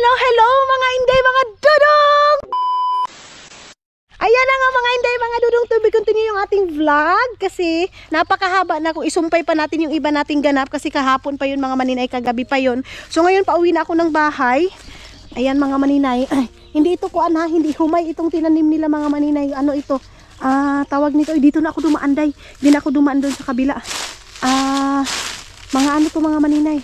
Hello, hello mga inday, mga dudong! Ayan na nga mga inday, mga dudong, to be continue yung ating vlog kasi napakahaba na. Kung isumpay pa natin yung iba nating ganap kasi kahapon pa yun mga maninay, kagabi pa yun. So ngayon pauwi na ako ng bahay. Ayan mga maninay, hindi ito kuan ha, hindi humay itong tinanim nila mga maninay. Ano ito? Tawag nito, dito na ako dumaan day. Hindi na ako dumaan doon sa kabila. Mga ano to mga maninay?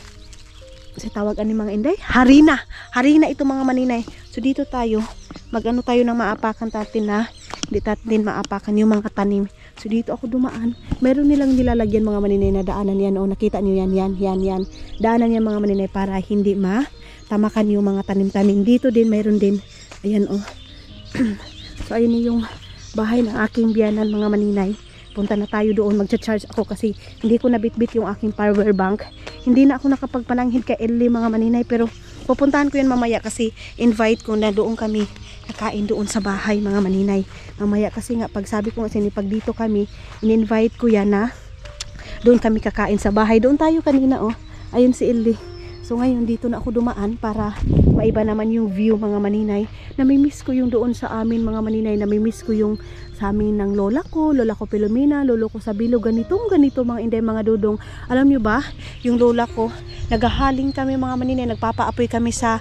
Kasi tawag ani mga inday? Harina. Harina ito mga maninay. So dito tayo, mag-ano tayo ng maapakan natin na hindi natin maapakan yung mga tanim. So dito ako dumaan. Meron nilang nilalagyan mga maninay na daanan yan. O nakita niyo yan. Daanan yan mga maninay para hindi tamakan yung mga tanim-tanim. Dito din mayroon din. Ayan o. So ayun yung bahay ng aking biyanan mga maninay. Punta na tayo doon, magcha-charge ako kasi hindi ko nabitbit yung aking power bank. Hindi na ako nakapagpananghid kay Ellie mga maninay, pero pupuntahan ko yan mamaya kasi invite ko na doon kami nakain doon sa bahay mga maninay. Mamaya kasi nga pag sabi ko nga pag dito kami, in-invite ko yan na doon kami kakain sa bahay. Doon tayo kanina oh. Ayun si Ellie. So ngayon dito na ako dumaan para maiba naman yung view mga maninay. Namimiss ko yung doon sa amin mga maninay. Namimiss ko yung sa amin ng lola ko Pilomena, lolo ko sa Bilo, ganito mga inday mga dudong. Alam nyo ba, yung lola ko, naghahaling kami mga maninay, nagpapaapoy kami sa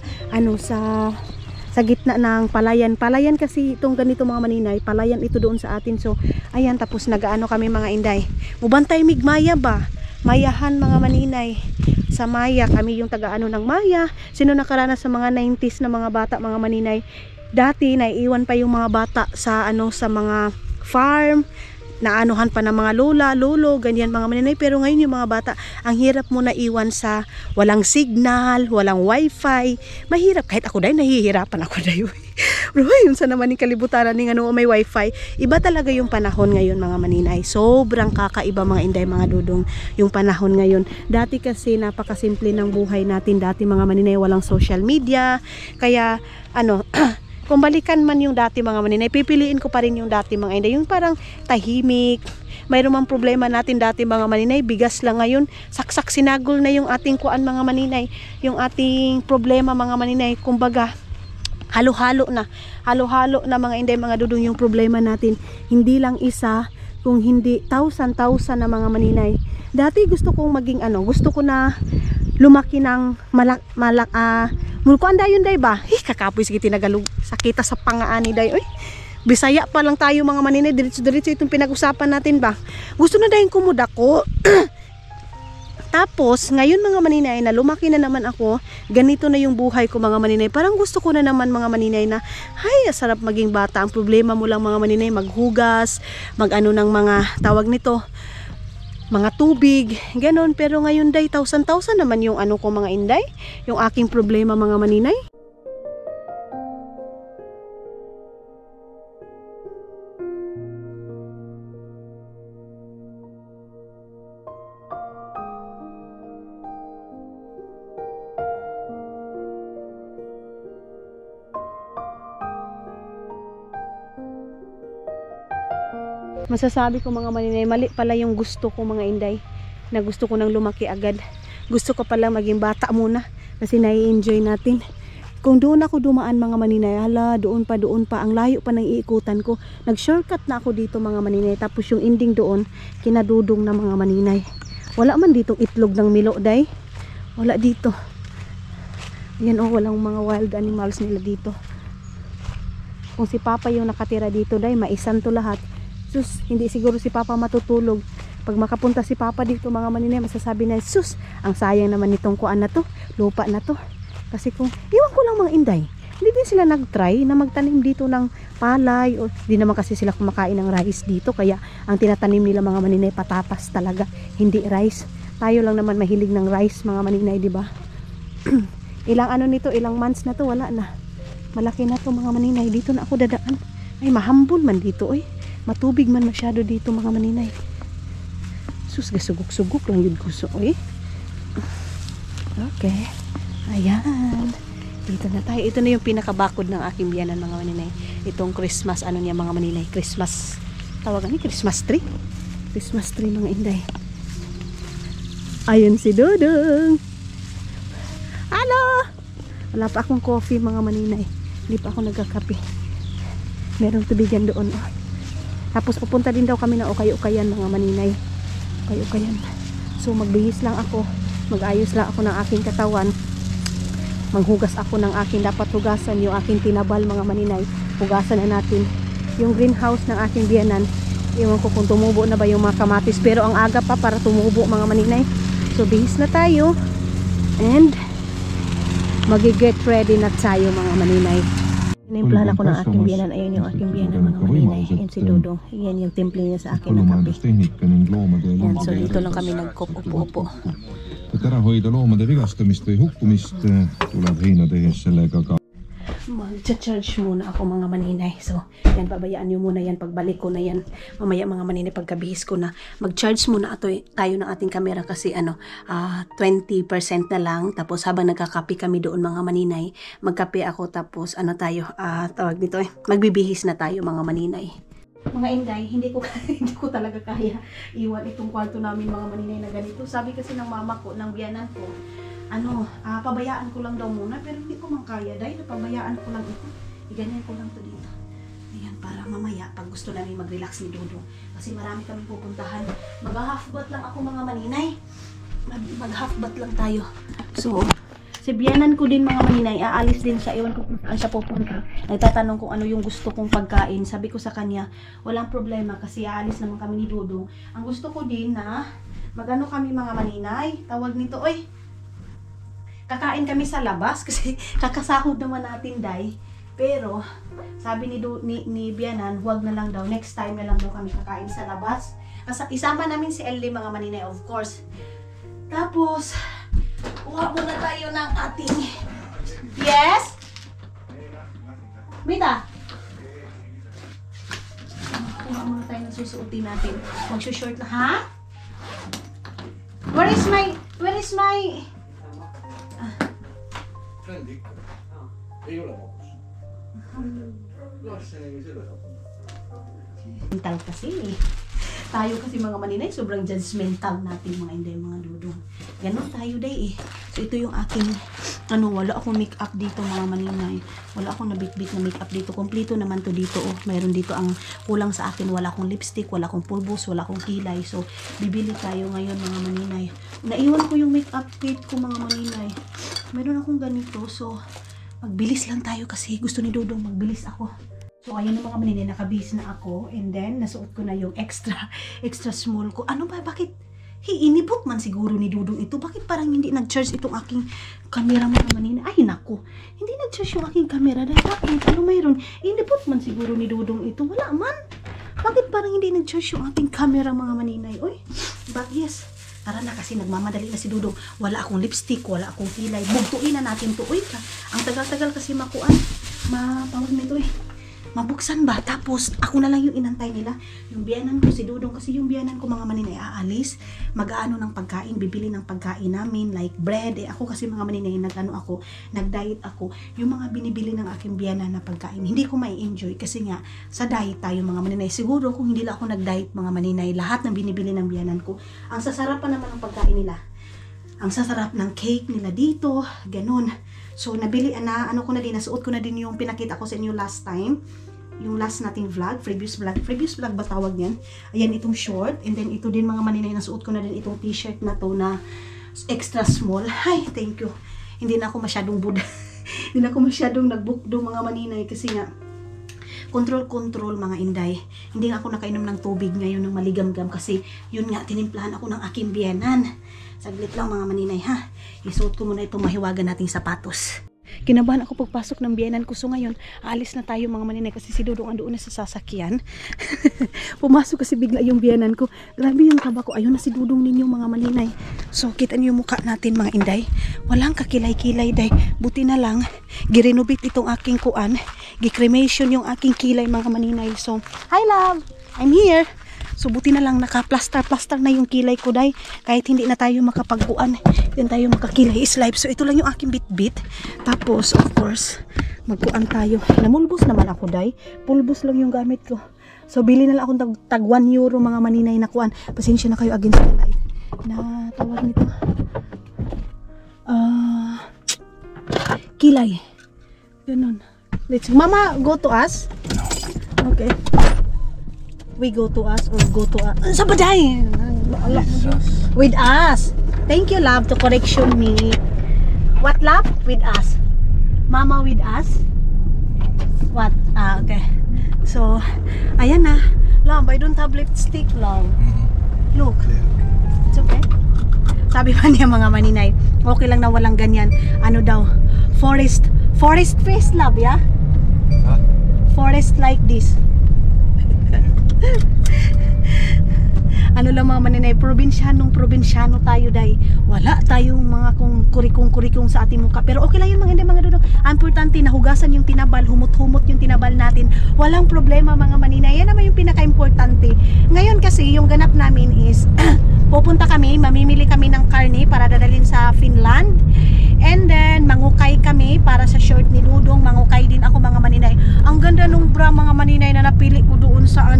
gitna ng palayan. Palayan kasi itong ganito mga maninay, palayan ito doon sa atin. So ayan, tapos nagaano kami mga inday. Mubantay migmaya ba? Mayahan mga maninay. Sa Maya, kami yung taga-ano ng Maya. Sino nakaranas sa mga 90s na mga bata mga maninay? Dati naiiwan pa yung mga bata sa sa mga farm, naanuhan pa ng mga lolo, ganyan mga maninay. Pero ngayon yung mga bata, ang hirap mo na iwan sa walang signal, walang wifi. Mahirap, kahit ako dahil nahihirapan ako dahil. Bro, yun sa naman yung kalibutaran ng may wifi. Iba talaga yung panahon ngayon mga maninay. Sobrang kakaiba mga inday mga dudong yung panahon ngayon. Dati kasi napakasimple ng buhay natin. Dati mga maninay walang social media. Kaya kung balikan man yung dati mga maninay, pipiliin ko pa rin yung dati mga inday. Yung parang tahimik. Mayroon mang problema natin dati mga maninay, bigas lang. Ngayon, saksak sinagol na yung ating kuan mga maninay. Yung ating problema mga maninay. Kumbaga, halo-halo na mga inday mga dudong yung problema natin. Hindi lang isa, kung hindi thousand na mga maninay. Dati gusto kong maging gusto ko na lumaki ng mulkuan dayon day ba? Kakapoy sige tinagalog. Sakita sa pangaani day. Oy, Bisaya pa lang tayo mga maninay, diretso itong pinag-usapan natin ba? Gusto na dayon kumuda ko. Tapos, ngayon mga maninay na lumaki na naman ako, ganito na yung buhay ko mga maninay. Parang gusto ko na naman mga maninay na, ay, sarap maging bata. Ang problema mo lang mga maninay, maghugas, ng mga tawag nito, mga tubig, ganon. Pero ngayon day, thousand naman yung ko mga inday, yung aking problema mga maninay. Masasabi ko mga maninay, mali pala yung gusto ko mga inday, na gusto ko nang lumaki agad. Gusto ko pala maging bata muna kasi nai-enjoy natin. Kung doon ako dumaan mga maninay, hala, doon pa, ang layo pa ng iikutan ko. Nag-shortcut na ako dito mga maninay, tapos yung ending doon, kinadudong na mga maninay. Wala man ditong itlog ng milo day. Wala dito. Yan walang mga wild animals nila dito. Kung si Papa yung nakatira dito day, maisan to lahat. Sus, hindi siguro si Papa matutulog. Pag makapunta si Papa dito mga maninay, masasabi na, sus, ang sayang naman nitong kuan na to, lupa na to. Kasi kung, iwan ko lang mga inday, hindi din sila nag-try na magtanim dito ng palay, o di naman kasi sila kumakain ng rice dito, kaya ang tinatanim nila mga maninay, patatas talaga, hindi rice. Tayo lang naman mahilig ng rice mga maninay, di ba? Ilang nito, ilang months na to, wala na. Malaki na to mga maninay, dito na ako dadaan. Ay, mahambol man dito, matubig man masyado dito mga maninay. Sus, gasugok-sugok lang yun gusto. Okay. Ayan. Dito na tayo. Ito na yung pinakabakod ng aking biyanan mga maninay. Itong Christmas, niya mga maninay. Christmas. Tawagan ni Christmas tree. Christmas tree mga inday. Ayun si Dudong. Hello! Wala pa akong coffee mga maninay. Hindi pa ako nagkakape. Merong tubigan doon. Oh. Tapos pupunta din daw kami ng ukay-ukayan mga maninay. Ukay-ukayan. So magbihis lang ako. Mag-ayos lang ako ng aking katawan. Maghugas ako ng aking dapat hugasan. Yung aking tinabal mga maninay. Hugasan na natin. Yung greenhouse ng aking biyanan. Iwan ko kung tumubo na ba yung mga kamatis. Pero ang aga pa para tumubo mga maninay. So bihis na tayo. And mag-get ready na tayo mga maninay. Inimplahan ako ng aking biyanan. Ayun yung aking biyanan mga maninay. Ayun si Dudong. Yan yung temple niya sa akin ng kape. Yan, so dito lang kami nagkup-upo-upo. Et ära hoida loomade vigastamist või hukkumist, tuleb heina tehes sellega ka. Mag-charge muna ako mga maninay. So, yan, pabayaan nyo muna yan. Pagbalik ko na yan. Mamaya mga maninay, pagkabihis ko na. Mag-charge muna tayo ng ating camera kasi 20% na lang. Tapos habang nagkakape kami doon mga maninay, magkape ako tapos tawag dito magbibihis na tayo mga maninay. Mga inday, hindi ko talaga kaya iwan itong kwarto namin mga maninay na ganito. Sabi kasi ng mama ko, ng biyanan ko, pabayaan ko lang daw muna, pero hindi ko man kaya dahil pabayaan ko lang ito. Iganyan ko lang to dito. Ayan, para mamaya pag gusto namin mag-relax ni Dudong. Kasi marami kaming pupuntahan. Mag-half-bath lang ako mga maninay. Mag-half-bath lang tayo. So, si biyanan ko din mga maninay, aalis din siya. Iwan ko kung saan siya pupunta. Nagtatanong kung ano yung gusto kong pagkain. Sabi ko sa kanya, walang problema kasi aalis naman kami ni Dudong. Ang gusto ko din na magano kami mga maninay. Tawag nito, kakain kami sa labas kasi kakasahod naman natin day. Pero sabi ni Bianan, huwag na lang daw, next time na lang daw kami kakain sa labas. Kasi isama namin si Ellie mga maninay, of course. Tapos kuha muna tayo ng ating yes? Mita? Kuha muna tayo ng susuotin natin. Magsushort na, ha? Where is my Ei ole mokus. mental kasi. Tayo kasi mga maninay, sobrang judgmental natin mga inday, mga Dudong. Ganon tayo day So ito yung aking, wala akong make-up dito mga maninay. Wala akong nabitbit na make-up dito. Kompleto naman to dito. Mayroon dito ang kulang sa akin. Wala akong lipstick, wala akong pulbos, wala akong kilay. So bibili tayo ngayon mga maninay. Naiwan ko yung make-up kit ko mga maninay. Mayroon akong ganito. So magbilis lang tayo kasi gusto ni Dudong magbilis ako. So ayun na mga maninay, nakabihis na ako. And then nasuot ko na yung extra small ko. Ano ba? Bakit? Inipot man siguro ni Dudong ito. Bakit parang hindi nag-charge itong aking camera mga maninay? Ay nako, hindi nag-charge yung aking camera. Dahil bakit? Ano mayroon? Inipot man siguro ni Dudong ito. Wala man. Bakit parang hindi nag-charge yung aking camera mga maninay? Uy, but yes. Tara na kasi nagmamadali na si Dudong. Wala akong lipstick, wala akong kilay. Bugtuin na natin to. Uy, ang tagal-tagal kasi makuan. Mapawag nito mabuksan ba? Tapos, ako na lang yung inantay nila. Yung biyanan ko, si Dudong, kasi yung biyanan ko mga maninay, aalis, mag-aano ng pagkain, bibili ng pagkain namin, like bread. Ako kasi mga maninay, nag-diet ako. Yung mga binibili ng aking biyanan na pagkain, hindi ko may enjoy kasi nga, sa diet tayo mga maninay. Siguro, kung hindi lang ako nag-diet mga maninay, lahat ng binibili ng biyanan ko, ang sasarapan naman ng pagkain nila. Ang sasarap ng cake nila dito, ganun. So, nabili ko na din, nasuot ko na din yung pinakita ko sa inyo last time. Yung last nating vlog, previous vlog ba tawag yan? Ayan, itong short. And then, ito din mga maninay, nasuot ko na din itong t-shirt na to na extra small. Ay, thank you. Hindi na ako masyadong buda. Hindi na ako masyadong nagbukdo mga maninay kasi nga, control mga inday. Hindi nga ako nakainom ng tubig ngayon ng maligamgam kasi yun nga, tinimplahan ako ng aking biyanan. Saglit lang mga maninay ha. Isuot ko muna itong mahiwagan nating sapatos. Kinabahan ako pagpasok ng biyanan ko. So ngayon, alis na tayo mga maninay kasi si Dudong andoon na sa sasakyan. Pumasok kasi bigla yung biyanan ko. Grabe yung kaba ko. Ayun na si Dudong ninyo mga maninay. So kita niyo yung mukha natin mga inday. Walang kakilay-kilay day. Buti na lang, girenovate itong aking kuan. Gi-cremation yung aking kilay mga maninay. So, hi love! I'm here! So buti na lang naka-plaster na yung kilay ko day. Kahit hindi na tayo makapagkuan, yun tayo makakilay is life. So ito lang yung aking bit-bit. Tapos of course, magkuan tayo. Namulbos naman ako day. Pulbos lang yung gamit ko. So bili na lang akong tag 1 euro mga maninay na kuan. Pasensya na kayo against the light. Na tawag nito. kilay. Ganun. Mama, go to us? Okay. We go to us or go to us? Sa baday! With us. Thank you, love, to correction me. What, love? With us. Mama with us? What? Okay. So, ayan na. Love, I don't have lipstick, love. Look. It's okay. Sabi pa niya mga maninay, okay lang na walang ganyan. Ano daw? Forest face, love, yeah? Huh? Forest like this. Ano lang mga maninay, probinsyano tayo day. Wala tayong mga kung kurikong sa ating mukha. Pero okay lang yun mga dudong. Importante nahugasan yung tinabal, humot-humot yung tinabal natin. Walang problema mga maninay. Yan naman yung pinaka-importante. Ngayon kasi yung ganap namin is pupunta kami, mamimili kami ng karne para dadalhin sa Finland. And then mangukay kami para sa short ni Dudong. Mangukay din ako mga maninay. Ang ganda nung bra mga maninay na napili ko doon sa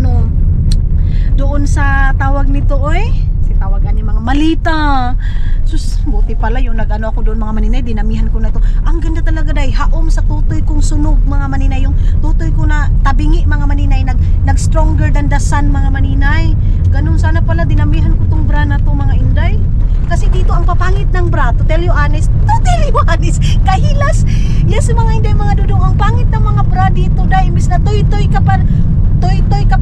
doon sa tawag nito, oy. Si tawagan ni mga malita. Sus, buti pala yung nag-ano ako doon mga maninay, dinamihan ko na to. Ang ganda talaga day, haom sa tutoy kong sunog mga maninay. Yung tutoy ko na tabingi mga maninay, nag stronger than the sun mga maninay. Ganun sana pala dinamihan ko tong bra na to mga inday. Kasi dito ang papangit ng bra, to tell you honest, kahilas. Yes mga inday mga dudong, ang pangit ng mga bra dito day, imbis na toy-toy ka pa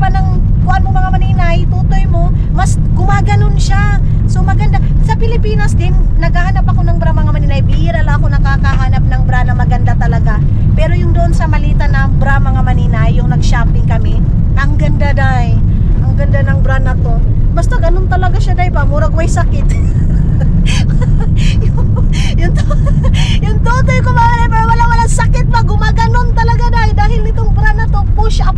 ng kuan mo mga maninay, tutoy mo, mas gumaganon siya. So maganda. Sa Pilipinas din, naghahanap ako ng bra mga maninay. Bihira lang ako nakakahanap ng bra na maganda talaga. Pero yung doon sa malita na bra mga maninay, yung nag-shopping kami, ang ganda day. Ang ganda ng bra na to. Basta ganun talaga siya day pa, murag way sakit. yung tutoy ko mga maninay, pero walang sakit pa, gumaganon talaga day. Dahil nitong bra na to, push up.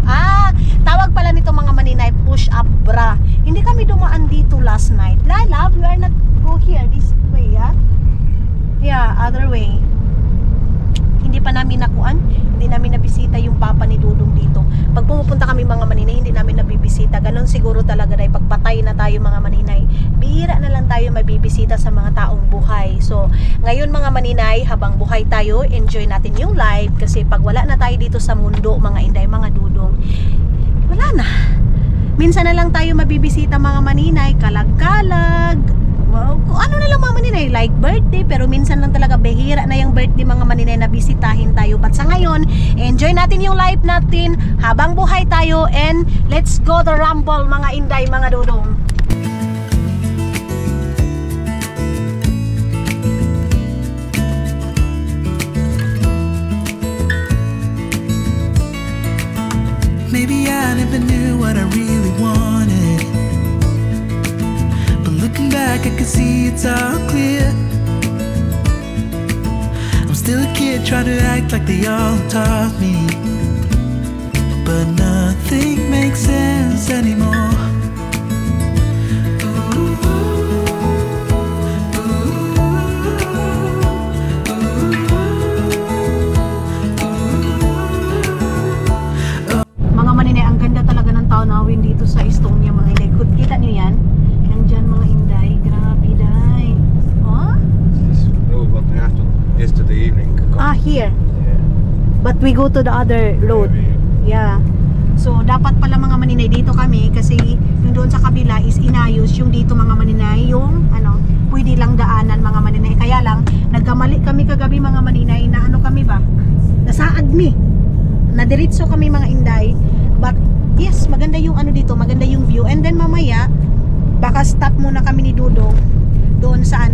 Tawag pala nito mga maninay, push up bra. Hindi kami dumaan dito last night. Love, we are not go here this way, yeah? Yeah, other way. Hindi pa namin nakuan, hindi namin nabisita yung papa ni Dudong dito. Pag pumupunta kami mga maninay, hindi namin nabibisita. Ganon siguro talaga dahil pagpatay na tayo mga maninay, bihira na lang tayo mabibisita sa mga taong buhay. So, ngayon mga maninay, habang buhay tayo, enjoy natin yung life. Kasi pag wala na tayo dito sa mundo, mga inday, mga Dudong, wala na. Minsan na lang tayo mabibisita mga maninay, kalag-kalag. Wow, kung ano na lang mga maninay, like birthday, pero minsan lang talaga bihira na yung birthday mga maninay na bisitahin tayo. But sa ngayon, enjoy natin yung life natin habang buhay tayo, and let's go the rumble mga inday, mga Dudong. Maybe I never knew what I really wanted, but looking back I can see it's all clear. I'm still a kid trying to act like they all taught me, but nothing makes sense anymore. Tanawin dito sa Estonia mga inday. Kita nyo yan? Yan dyan mga inday. Grabe day. Huh? No, but yesterday evening. Here. Yeah. But we go to the other road. Yeah. So dapat pala mga maninay dito kami kasi yung doon sa kabila is inayos, yung dito mga maninay yung pwede lang daanan mga maninay. Kaya lang nagkamali kami kagabi mga maninay na kami ba? Nasaag mi. Nadiretso kami mga inday. But yes, maganda yung dito, maganda yung view. And then mamaya baka stop muna kami ni Dudong doon sa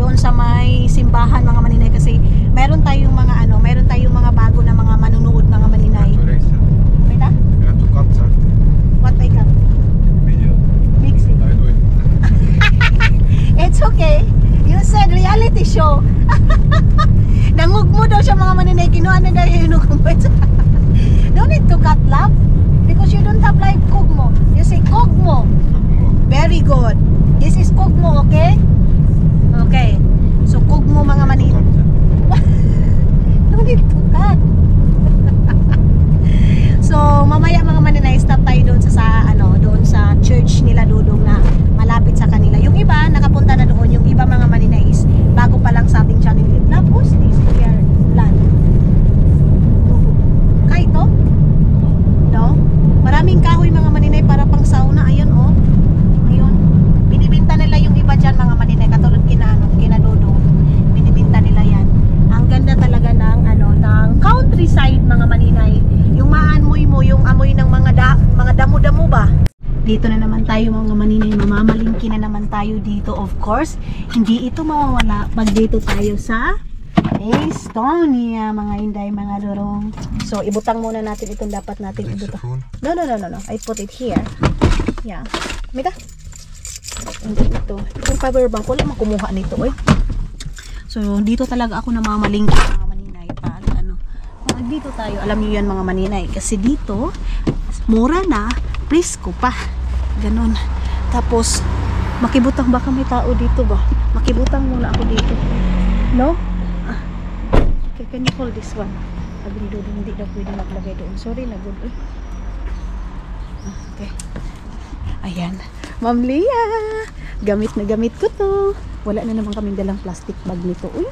doon sa may simbahan mga maninay kasi meron tayong mga bago na mga manunood mga maninay. Wait ah? What I got? Video. Mixing. I do it. It's okay. You said reality show. Nangugmo daw siya mga maninay, kinuha na daw yung inukumpet. No need to cut, love, because you don't have like kugmo. You say kugmo. Very good. This is kugmo, okay? Okay. So kugmo mga maninay. No need to cut. So mamaya mga maninay, stop tayo doon doon sa church nila Dudong na malapit sa kanila. Yung iba nakapunta na doon, yung iba mga maninay is bago pa lang sa ating channel. Love, who's this here? countryside mga maninay. Yung maamoy mo, yung amoy ng mga damo-damo ba? Dito na naman tayo mga maninay, mamamalingki na naman tayo dito. Of course, hindi ito mawawala pag dito tayo sa Estonia mga inday, mga dorong. So ibutang muna natin itong dapat natin ibutang. No. I put it here. Yeah. Mika? Hindi ito. Itong power bank, wala makumuha nito eh. So dito talaga ako namamalingki mga maninay pag pag dito tayo, alam niyo yan mga maninay, kasi dito mura na, presko pa. Ganon. Tapos makibutang, baka may tao dito ba? Makibutang muna ako dito. No? Okay, can you hold this one? Sabi ni Dodo, hindi daw pwede maglagay doon. Sorry na, good. Okay. Ayan. Ma'am Lia, gamit na gamit ko to. Wala na naman kaming dalang plastic bag nito. Uy.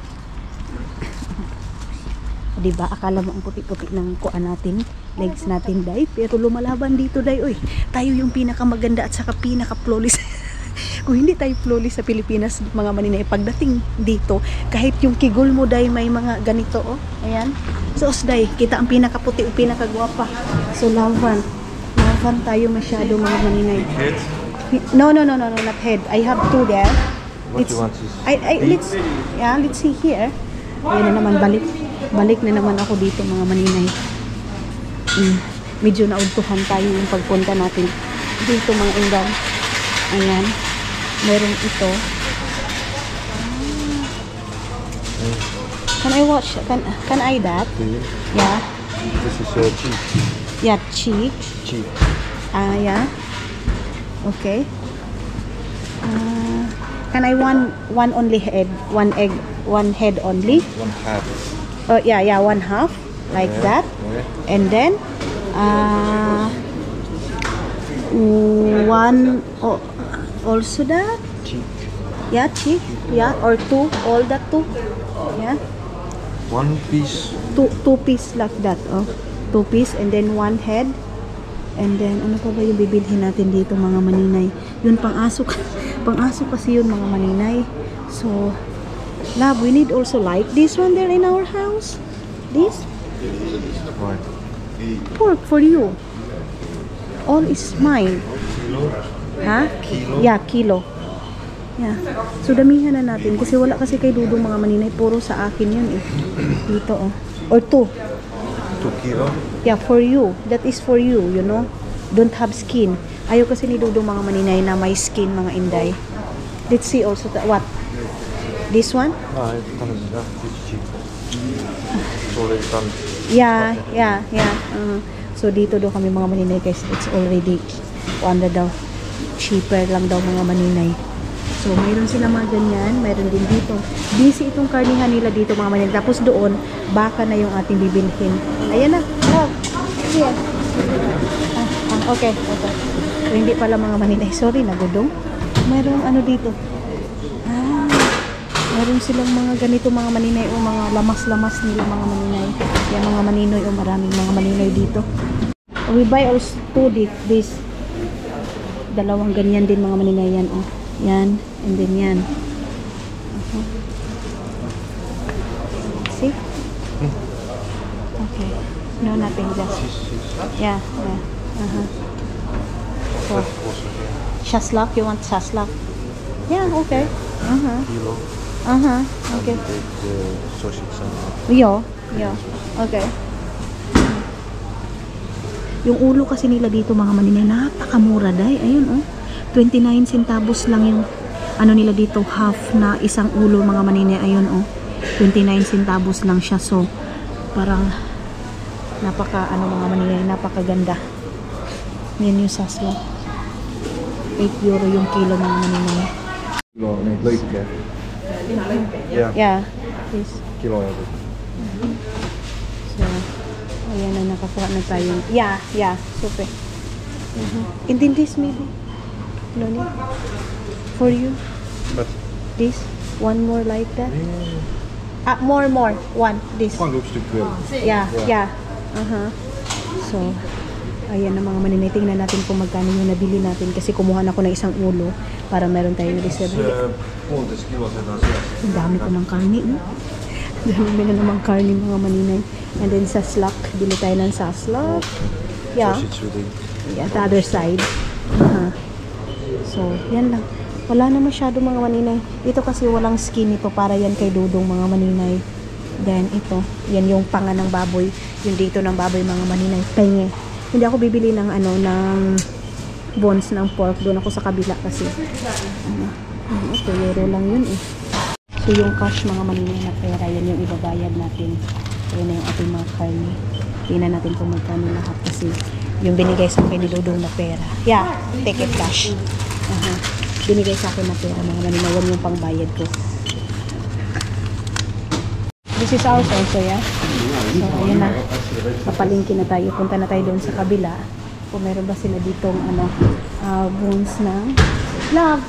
Diba, akala mo ang puti-puti ng kuan natin, legs natin, day. Pero lumalaban dito, day. Uy, tayo yung pinakamaganda at saka pinaka-flawless. Kung hindi tayo flawless sa Pilipinas, mga maninay, pagdating dito, kahit yung kigol mo, day, may mga ganito, oh. Ayan. So, day, kita ang pinakaputi o pinakagwapa. So, laban tayo masyado, mga maninay. Head? No, not head. I have two there. What you want is Let's see here. Ayan na naman, balik na naman ako dito, mga maninay. Medyo nauntuhan tayo yung pagpunta natin dito, mga inday. Ayan. Meron ito. Can I watch? Can I that? Yeah. This is cheek. Yeah, cheek. Cheek. Yeah. Okay. Can I one only head? One egg, one head only? One half. Yeah, one half. Like that. Okay. And then one also that. Cheek. Yeah, cheek. Yeah, or two. All that two. Yeah. One piece. Two piece like that. Oh, two piece and then one head. And then ano pa ba yung bibilhin natin dito, mga maninay? Yun pang-aso. Pang-aso kasi yun, mga maninay. So, love, we need also like this one there in our house. This Right. pork for you. All is mine. Ha? Kilo? Yeah, kilo. Yeah. So damihan na natin kasi wala kasi kay Dudong, mga maninay, puro sa akin yun eh. Dito oh. Or 2. 2 kilo. Yeah, for you. That is for you, you know. Don't have skin. Ayaw kasi ni Dudong, mga maninay, na may skin, mga inday. Let's see also what? This one? It's cheap. It's already done. Yeah. So dito daw kami, mga maninay, guys. It's already daw. Cheaper lang daw, mga maninay. So mayroon sila mga ganyan, mayroon din dito. Busy itong karnihan nila dito, mga maninay. Tapos doon, baka na yung ating bibilhin. Ayan na. Oh. Here. Okay. So, hindi pala, mga maninay. Sorry, nagudong. Mayroong ano dito. Mayroon silang mga ganito, mga maninay, o mga lamas-lamas nila, mga maninay. Yan, mga maninoy, o maraming mga maninay dito. We buy also this. Dalawang ganyan din, mga maninay, yan, oh. Yan, and then yan. See? Okay. No, nothing, just. Yeah. So, shaslak, you want shaslak? Yeah, okay. Kilo. Okay. Take the sausage and Yeah. Okay. Yung ulo kasi nila dito, mga maninay, napakamura, day. Ayun, oh. 29 centavos lang yung ano nila dito, half na isang ulo, mga maninay. Ayun, oh. 29 centavos lang siya. So, parang napaka, mga maninay, napakaganda. Yan yung saslo. 8 euro yung kilo, mga maninay. kilo løk. Yeah. Please. Kilo So, ayan na, nakakuha na tayo. Yeah. Super. And then this maybe. Loli. For you. But This. One more like that. More. One. This. one looks too good. Yeah. So, ayan na, mga maninay. Tingnan natin kung magkano yung nabili natin. Kasi kumuha na ako ng isang ulo para meron tayong reserve. Puolitoista kiloa tehdään siellä. Ang dami ko ng karne. Dami na naman karne mga maninay. And then sa slak, bili tayo ng saslak. Yeah. Sausage with it. Yeah, the other side. So, yan lang. Wala na masyado mga maninay. Ito kasi walang skin ito para yan kay Dudong mga maninay. Then ito, yan yung panga ng baboy. Yung dito ng baboy mga maninay. Penge. Hindi ako bibili ng ano, ng bones ng pork. Doon ako sa kabila kasi. Ito, euro lang yun eh. So yung cash mga maninay na pera, yan yung ibabayad natin. Yan na yung ating mga karne. Tingnan natin kung magkano lahat kasi yung binigay sa akin ni Dudong na pera. Yeah, take it cash. Binigay sa akin na pera mga maninay. Yan yung pangbayad ko. This is our also, yeah? So, ayan na. Papalingki na tayo. Punta na tayo doon sa kabila. Kung meron ba sila ditong ano, bones ng love.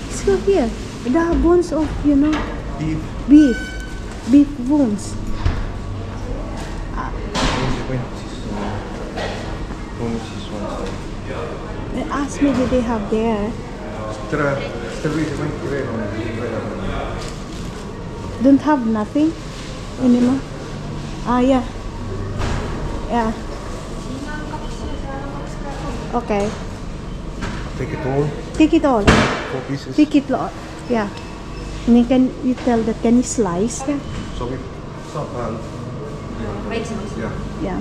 Let's go here. The bones of, you know, beef bones. Ask me, did they have there? Don't have nothing anymore. Yeah. Yeah. Okay. Take it all. Take it all. 4 pieces. Take it all. Yeah. And then can you tell that, can you slice that? So we stop and yeah. Yeah.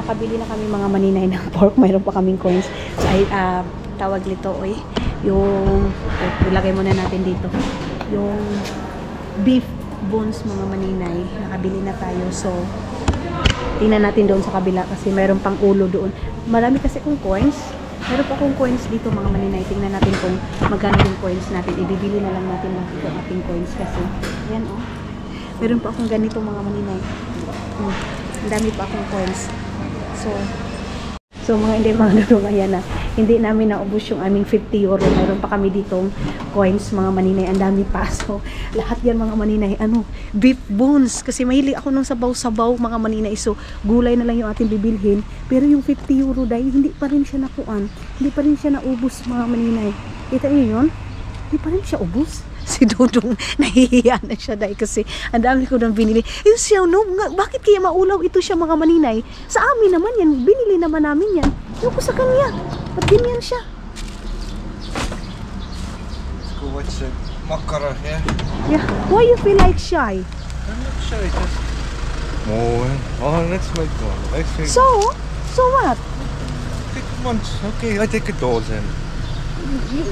Nakabili na kami mga maninay ng pork. Mayroon pa kaming coins. So, ay, tawag nito, oy. Yung, ilagay muna natin dito. Yung beef bones mga maninay. Nakabili na tayo. So, tingnan natin doon sa kabila kasi mayroon pang ulo doon. Marami kasi kong coins. Meron pa akong coins dito mga maninay. Tingnan natin kung magkano yung coins natin. Ibibili na lang natin ng ating coins kasi. Ayan oh. Meron pa akong ganito mga maninay. Ang dami pa akong coins. So mga hindi mga Dudong, ayan na. Hindi namin naubos yung aming 50 euro. Meron pa kami ditong coins mga maninay. Ang dami pa. So lahat yan mga maninay. Ano? Beef bones. Kasi mahilig ako ng sabaw-sabaw mga maninay. So gulay na lang yung ating bibilhin. Pero yung 50 euro dahil hindi pa rin siya nakuan. Hindi pa rin siya naubos mga maninay. Kita niyo yun? Hindi pa rin siya ubos. Si Dudong nahihiya na siya dahil kasi ang dami ko nang binili. Yung siya, no? Bakit kaya maulaw ito siya mga maninay? Sa amin naman yan. Binili naman namin yan. Yung ko sa kanya. Ba't ganyan siya? Let's go watch the makara, yeah? Yeah. Why you feel like shy? I'm not sure, just more. Oh, let's make one. I think So what? take one. Okay, I take it all then.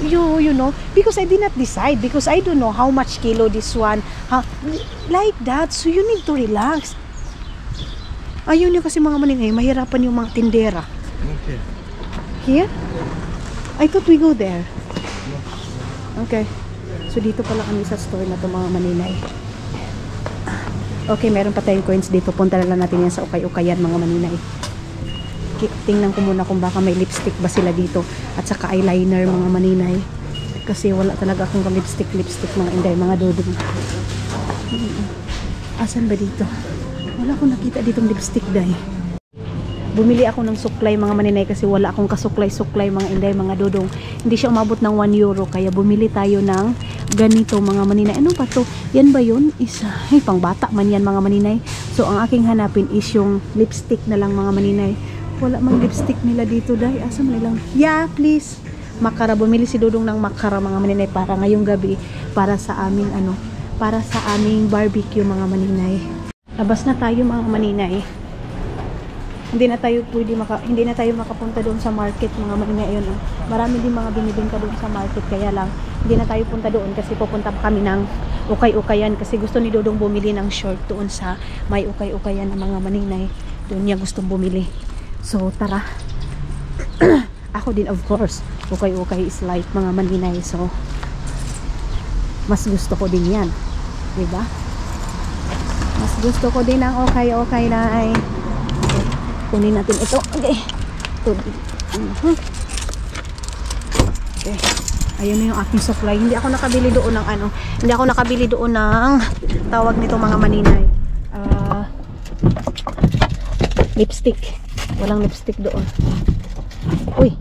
You know, because I did not decide, because I don't know how much kilo this one, like that. So you need to relax. Ayun yung kasi mga maninay, mahirapan yung mga tindera. Okay. Here? I thought we go there. Okay. So dito pala kami sa store na to mga maninay. Okay, meron pa tayong coins dito. Punta na lang natin yan sa ukay-ukayan mga maninay. Tingnan ko muna kung baka may lipstick ba sila dito at saka eyeliner mga maninay kasi wala talaga akong lipstick mga inday mga Dudong. Asan ba dito? Wala akong nakita ditong lipstick dahil bumili ako ng suklay mga maninay kasi wala akong kasuklay mga inday mga Dudong. Hindi siya umabot ng 1 euro kaya bumili tayo ng ganito mga maninay. Ano ba to? Yan ba yun? Ay, pang bata man yan mga maninay. So ang aking hanapin is yung lipstick na lang mga maninay. Wala mang lipstick nila dito dahil asam nilang. Yeah, please. Makara, bumili si Dudong ng makara mga maninay para ngayong gabi para sa aming ano, para sa aming barbecue mga maninay. Labas na tayo mga maninay. Hindi na tayo makapunta doon sa market mga maninay. Ayun, oh. Marami din mga binibenta doon sa market kaya lang hindi na tayo punta doon kasi pupunta pa kami ng ukay-ukayan kasi gusto ni Dudong bumili ng short doon sa may ukay-ukayan ng mga maninay. Doon niya gustong bumili. So tara. Ako din of course. Ukay-ukay is like mga maninay. So mas gusto ko din yan. Diba? Mas gusto ko din ang ukay-ukay na ay. Kunin natin ito. Okay. Ito. Okay. Ayun na yung aking supply. Hindi ako nakabili doon ng ano. Hindi ako nakabili doon ng tawag nito mga maninay. Lipstick. Walang lipstick doon. Uy.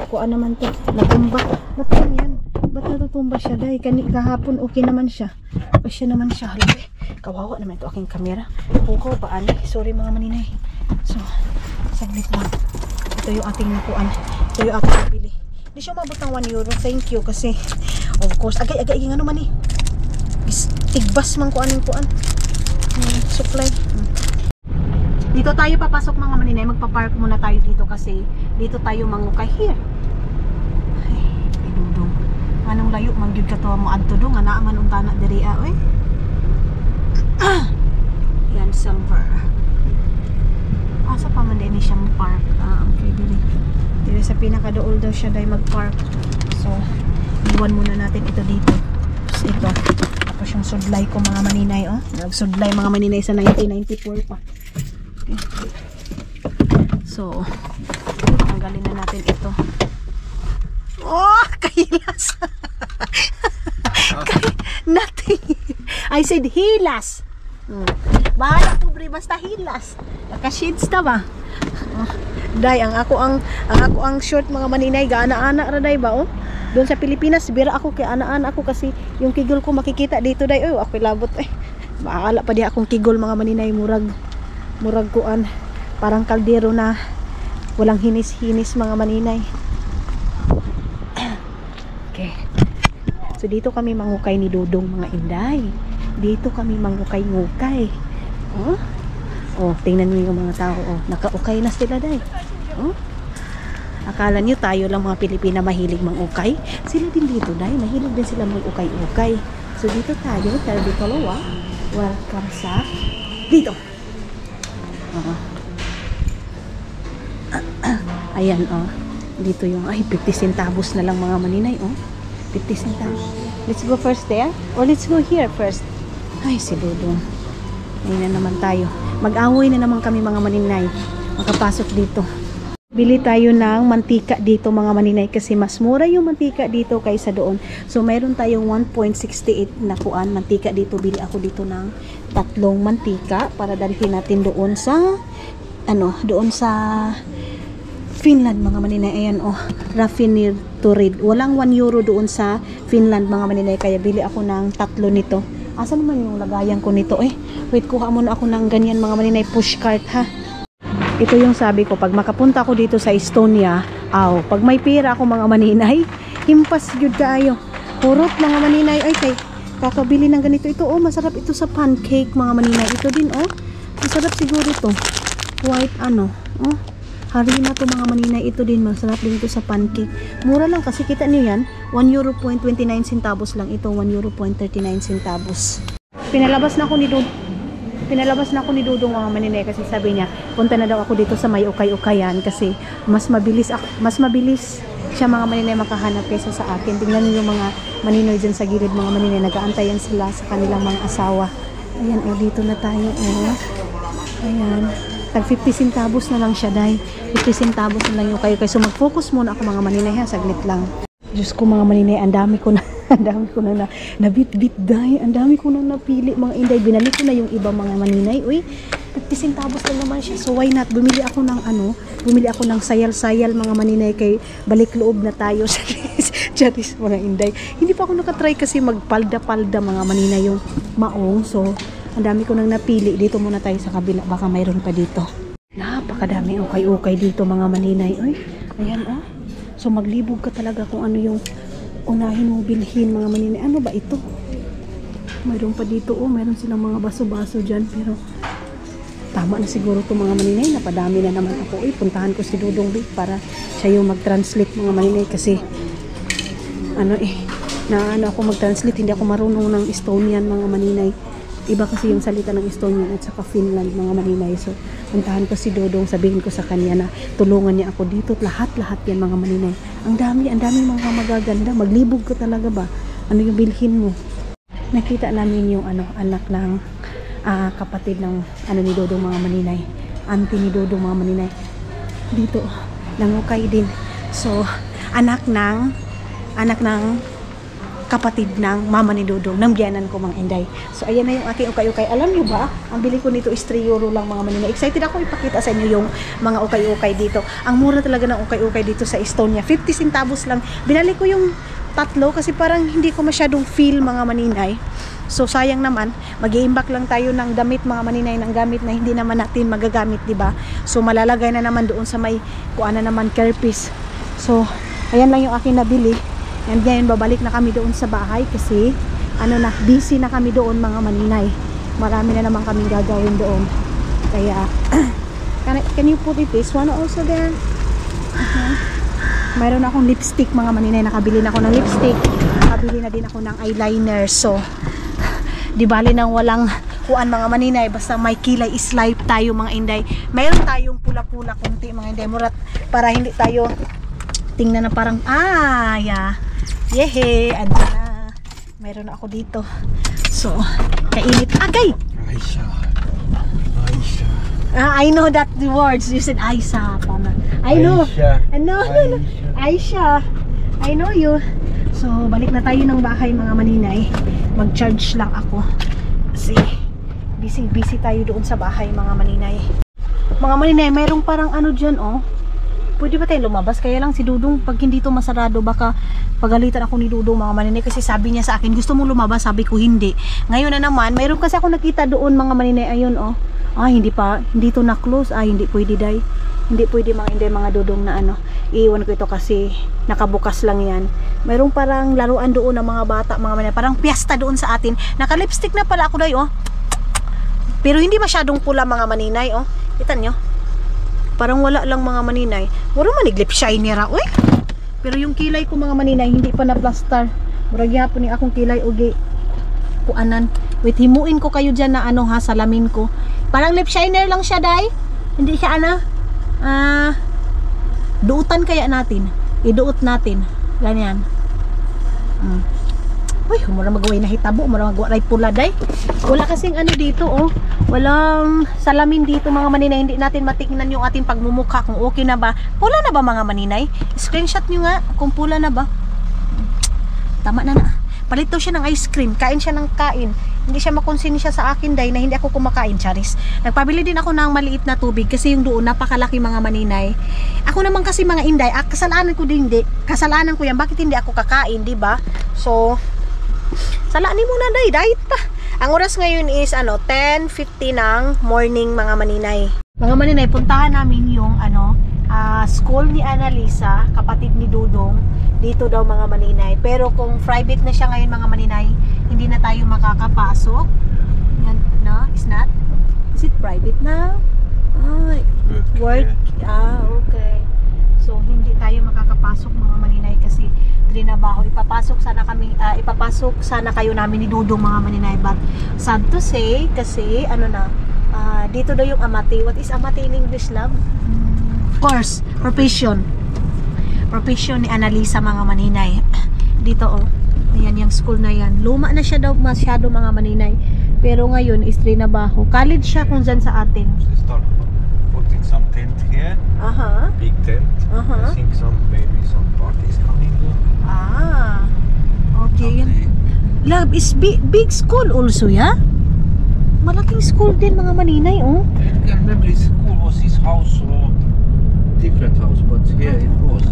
Nakuha naman to. Natumba. Ba't yan? Ba't natutumba siya, day? Kahapon okay naman siya. Siya naman siya. Halay, kawawa naman ito aking kamera. Puko, paano? Sorry mga maninay. So, saglit lang. Ito yung ating kuan. Ito yung ating nabili. Hindi siya umabot ng 1 euro. Thank you kasi, of course, agay yung ano man eh. Tigbas man kuan yung kuan. Supply. Dito tayo papasok mga maninay. Magpa-park muna tayo dito kasi dito tayo mangukay. Here. Ay, dudong. Anong layo man gyud ka to mo adto do nga naa man unta na diri oy. Yan somewhere. Asa pa man din siya park. Okay diri. Diri sa pinaka-dool daw siya dai mag-park. So, iwan muna natin ito dito. Tapos ito. Tapos yung sudlay ko mga maninay oh. Nagsudlay mga maninay sa 1994 pa. Okay. So, tanggalin na natin ito. Oh, kahilas. Nothing. I said hilas. Bahala po bre, basta hilas. Naka-shades na ba? Oh, day, ang ako ang short mga maninay, gaana-ana ra day ba oh? Doon sa Pilipinas, bira ako kay ana-ana ako kasi yung kigol ko makikita dito day. Oh, ako labot eh. Maala pa di akong kigol mga maninay, murag kuan. Parang kaldero na walang hinis-hinis mga maninay. Okay. So dito kami mangukay ni Dudong mga inday. Dito kami mangukay-ngukay. Oh? Oh, tingnan niyo yung mga tao oh, nakaukay na sila day. Oh? Akala niyo tayo lang mga Pilipina mahilig mangukay? Sila din dito day, mahilig din sila mangukay-ukay. So dito tayo, Terbi Kalawa. Welcome sa dito. Ayan oh. Dito yung ay 50 centavos na lang mga maninay oh. 50 centavos. Let's go first there or let's go here first. Ay si Dudong. Ayun na naman tayo. Mag-away na naman kami mga maninay. Makapasok dito. Bili tayo ng mantika dito mga maninay kasi mas mura yung mantika dito kaysa doon. So mayroon tayong 1.68 na kuan mantika dito. Bili ako dito ng 3 mantika para dalhin natin doon sa doon sa Finland mga maninay. Ayan oh, raffinir turid. Walang 1 euro doon sa Finland mga maninay kaya bili ako ng 3 nito. Asa naman yung lagayan ko nito eh? Wait, kuha muna ako ng ganyan mga maninay, push cart ha. Ito yung sabi ko, pag makapunta ako dito sa Estonia, pag may pera ako mga maninay, himpas yun kaayo. Purot mga maninay, ay kay kakabili ng ganito. Ito oh, masarap ito sa pancake mga maninay. Ito din oh, masarap siguro to. White oh. Harina to mga maninay, ito din masarap din ito sa pancake. Mura lang kasi kita niyo yan, 1 euro 29 centavos lang ito, 1 euro 39 centavos. Pinalabas na ako ni Dudong mga maninay kasi sabi niya, punta na daw ako dito sa may ukay-ukayan kasi mas mabilis siya mga maninay makahanap kaysa sa akin. Tingnan niyo yung mga maninoy dyan sa gilid mga maninay, nag-aantayan sila sa kanilang mga asawa. Ayan oh, dito na tayo oh. Ayan. Tag 50 centavos na lang siya day. 50 centavos na lang yung kayo. So mag-focus muna ako mga maninay ha. Saglit lang. Diyos ko mga maninay. Ang dami ko na nabit-bit day. Ang dami ko na napili mga inday. Binalik ko na yung iba mga maninay. Uy, 50 centavos na naman siya. So why not? Bumili ako ng sayal-sayal mga maninay. Kay balik loob na tayo sa charis mga inday. Hindi pa ako nakatry kasi magpalda-palda mga maninay yung maong. So ang dami ko nang napili. Dito muna tayo sa kabila. Baka mayroon pa dito. Napakadami ukay-ukay dito mga maninay. Uy, ayan oh. So maglibog ka talaga kung ano yung unahin mo bilhin mga maninay. Ano ba ito? Mayroon pa dito oh. Mayroon silang mga baso-baso dyan. Pero tama na siguro to mga maninay. Napadami na naman ako. Uy, puntahan ko si Dudong Big para siya yung mag-translate mga maninay. Kasi ako mag-translate. Hindi ako marunong ng Estonian mga maninay. Iba kasi yung salita ng Estonian at saka Finland mga maninay. So, puntahan ko si Dudong, sabihin ko sa kanya na tulungan niya ako dito. Lahat-lahat yan mga maninay. Ang dami mga magaganda. Maglibog ko talaga ba? Ano yung bilhin mo? Nakita namin yung anak ng kapatid ng ni Dudong mga maninay. Auntie ni Dudong mga maninay. Dito, nangukay din. So, anak ng kapatid ng mama ni Dudong, ng biyanan ko mga inday. So ayan na yung aking ukay-ukay. Alam nyo ba, ang bili ko nito is 3 euro lang mga maninay. Excited ako ipakita sa inyo yung mga ukay-ukay dito. Ang mura talaga ng ukay-ukay dito sa Estonia. 50 centavos lang. Binalik ko yung tatlo kasi parang hindi ko masyadong feel mga maninay. So sayang naman, mag-iimbak lang tayo ng damit mga maninay, ng gamit na hindi naman natin magagamit, di ba? So malalagay na naman doon sa may kuan na naman kerpis. So ayan lang yung aking nabili. And ngayon babalik na kami doon sa bahay kasi ano na, busy na kami doon mga maninay. Marami na naman kaming gagawin doon. Kaya can you put it this one also there? Mayroon akong lipstick mga maninay, nakabili na ako ng lipstick, nakabili na din ako ng eyeliner. So di bali nang walang kuan mga maninay, basta may kilay is life tayo mga inday. Mayroon tayong pula-pula konti mga inday, murat para hindi tayo tingnan na parang yehe, andyan na. Mayroon ako dito. So kainit agay. I know that the words. You said Aisha. I know. Aisha. I know you. So, balik na tayo ng bahay mga maninay. Mag-charge lang ako. Kasi, busy tayo doon sa bahay mga maninay. Mga maninay, mayroong parang ano dyan, oh. Pwede ba tayo lumabas? Kaya lang si Dudong, pag hindi to masarado, baka pagalitan ako ni Dudong mga maninay. Kasi sabi niya sa akin, gusto mo lumabas? Sabi ko, hindi. Ngayon na naman, mayroon kasi ako nakita doon mga maninay. Ayun, oh. Hindi to na-close. Hindi pwede, day. Hindi pwede mga Dudong na ano. Iiwan ko ito kasi nakabukas lang yan. Mayroong parang laruan doon ng mga bata, mga maninay. Parang piyesta doon sa atin. Naka-lipstick na pala ako, day, oh. Pero hindi masyadong pula mga maninay, oh. Kita nyo? Parang wala lang mga maninay. Wala maniglip shiner ra, uy. Pero yung kilay ko mga maninay, hindi pa na-plaster. Murag yapon ni akong kilay, ugi. Kuanan. Wait, himuin ko kayo dyan na ano ha, salamin ko. Parang lip shiner lang siya, day. Hindi siya ano. Duutan kaya natin. Iduot natin. Ganyan. Uy, mura magaway na hitabo. Mura magaway pula, day. Wala kasing ano dito, oh. Walang salamin dito mga maninay. Hindi natin matingnan yung ating pagmumukha kung okay na ba. Pula na ba mga maninay? Screenshot nyo nga kung pula na ba. Tama na na. Palit daw siya ng ice cream. Kain siya ng kain. Hindi siya makonsensya sa akin, day, na hindi ako kumakain, charis. Nagpabili din ako ng maliit na tubig kasi yung doon napakalaki mga maninay. Ako naman kasi mga inday, kasalanan ko din, hindi. Kasalanan ko yan. Bakit hindi ako kakain, di ba? So, salanin muna, day. Diet pa. Ang oras ngayon is 10:50 ng morning mga maninay. Mga maninay, puntahan namin yung school ni Annalisa, kapatid ni Dudong. Dito daw mga maninay. Pero kung private na siya ngayon mga maninay, hindi na tayo makakapasok. Yan, no? It's not? Is it private now? Work? Okay. So, hindi tayo makakapasok mga maninay kasi trinabaho. Ipapasok sana kayo namin ni Dudong mga maninay. But sad to say, kasi dito daw yung amati. What is amati in English, love? Course, profession ni Annalisa mga maninay. Dito, oh. Ayan yung school na yan. Luma na siya daw masyado mga maninay. Pero ngayon is trinabaho. College siya kung dyan sa atin. Start putting some tent here. Big tent. I think some parties coming. Okay. Love, is big school also, ya? Malaking school din mga maninay, oh. I can't remember if school was this house or different house, but here it was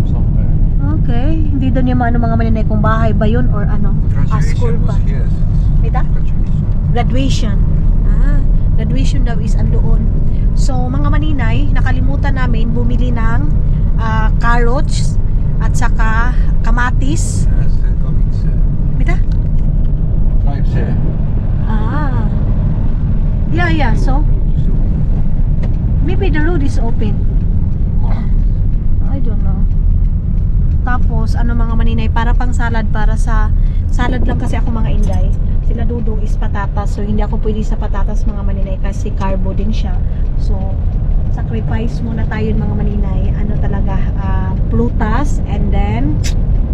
somewhere. Okay. Hindi doon yung mga maninay kung bahay ba yun or school Graduation pa. was here. Kita? Graduation. Graduation daw is andoon. So, mga maninay, nakalimutan namin bumili ng carrots at saka kamatis. Yes, coming soon. Kita? Right here. Yeah. So, maybe the road is open. I don't know. Tapos, mga maninay, para pang salad, para sa salad lang kasi ako mga inday. Sila Dudong is patatas. So, hindi ako pwede sa patatas mga maninay kasi carbo din siya. So, sacrifice muna tayo mga maninay. Prutas and then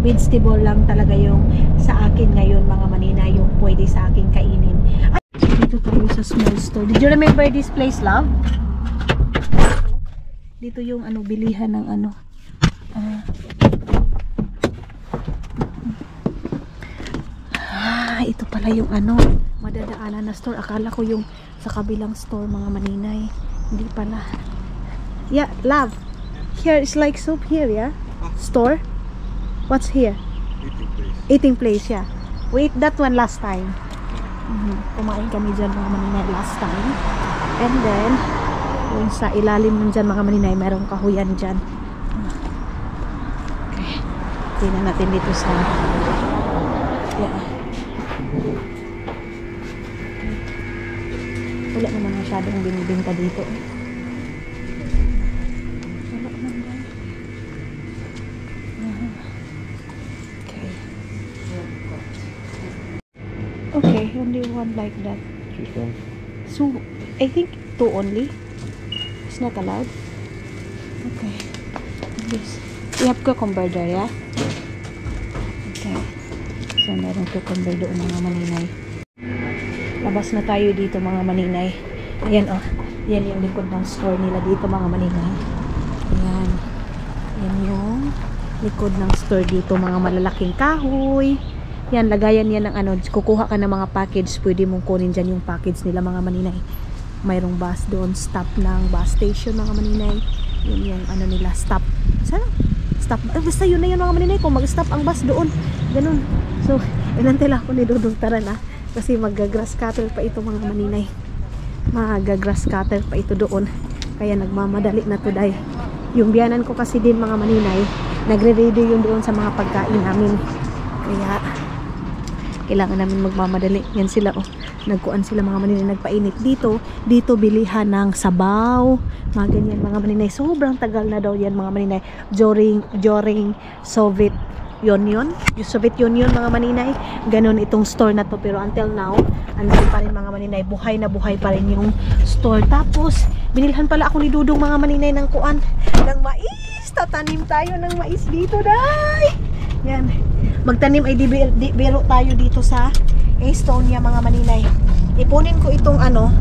vegetable lang talaga yung sa akin ngayon mga maninay, yung pwede sa akin kainin. At dito tayo sa small store. Did you remember this place, love? Dito yung bilihan ng ito pala yung madadaanan na store. Akala ko yung sa kabilang store mga maninay. Hindi pala. Yeah, love. Here is like soup here, yeah? Store. What's here? Eating place, yeah. We ate that one last time. Kumain kami dyan mga maninay last time. And then, yung sa ilalim nun dyan mga maninay, merong kahuyan dyan. Okay. Tingnan natin dito sa... Yeah. Wala naman masyadong binibinta dito. Wala naman dyan. Okay. Okay, only one like that. Choose one. So, I think 2 only. It's not allowed. Okay. This. We have cucumber there, yeah? Okay. So, meron cucumber doon mga maninay. Labas na tayo dito mga maninay. Ayan oh. Yan yung likod ng store nila dito mga maninay. Ayan. Yan yung likod ng store dito mga malalaking kahoy. Yan, lagayan yan ng ano, kukuha ka ng mga package, pwede mong kunin dyan yung package nila mga maninay. Mayroong bus doon, stop ng bus station mga maninay. Yun yung ano nila, stop. Saan? Stop. Basta yun na yun mga maninay, kung mag-stop ang bus doon. Ganun. So, inantila ako ni Dudong, tara na. Kasi mag-grass cutter pa ito mga maninay. Mag-grass cutter pa ito doon. Kaya nagmamadali na to dahil. Yung biyanan ko kasi din mga maninay, nagre-ready yun doon sa mga pagkain namin. Kaya, kailangan namin magmamadali. Yan sila oh. Nagkuan sila mga maninay, nagpainit dito. Dito bilihan ng sabaw. Mga ganyan mga maninay. Sobrang tagal na daw yan mga maninay. During Soviet Union. Yung Soviet Union mga maninay. Ganon itong store na to. Pero until now, andun pa rin mga maninay. Buhay na buhay pa rin yung store. Tapos, binilhan pala ako ni Dudong mga maninay ng kuan. Ng mais. Tatanim tayo ng mais dito day. Yan. Magtanim ay di biro tayo dito sa Estonia mga maninay. Ipunin ko itong ano,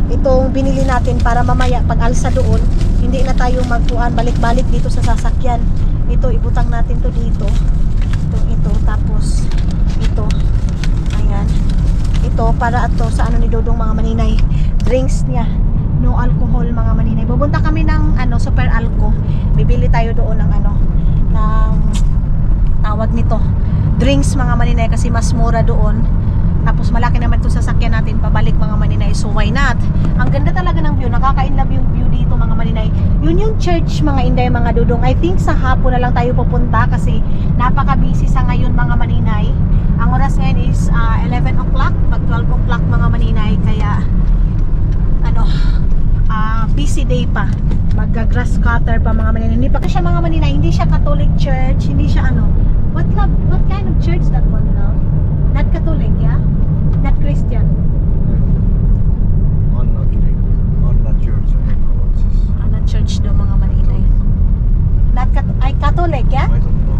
itong binili natin para mamaya pag alsa doon, hindi na tayo magkuan balik-balik dito sa sasakyan. Ito ibutang natin to dito. Ito tapos ito. Ayan. Ito para ato sa ano ni Dodong mga maninay. Drinks niya. No alcohol mga maninay. Pupunta kami ng ano Super Alco. Bibili tayo doon ng ano ng tawag nito drinks mga maninay kasi mas mura doon. Tapos malaki naman ito sasakyan natin pabalik mga maninay. So why not? Ang ganda talaga ng view. Nakaka-inlove yung view dito mga maninay. Yun yung church mga inday mga dudong. I think sa hapon na lang tayo pupunta kasi napaka-busy sa ngayon mga maninay. Ang oras ngayon is 11 o'clock. Pag 12 o'clock mga maninay. Kaya ano busy day pa. Mag-grass cutter pa mga maninay. Hindi pa kasi mga maninay. Hindi siya Catholic church. Hindi siya ano. What kind of church that one now? Not Catholic, yeah? Not Christian. Anna Church. Anna Church daw mga maninay. Not Catholic, yeah? I don't know.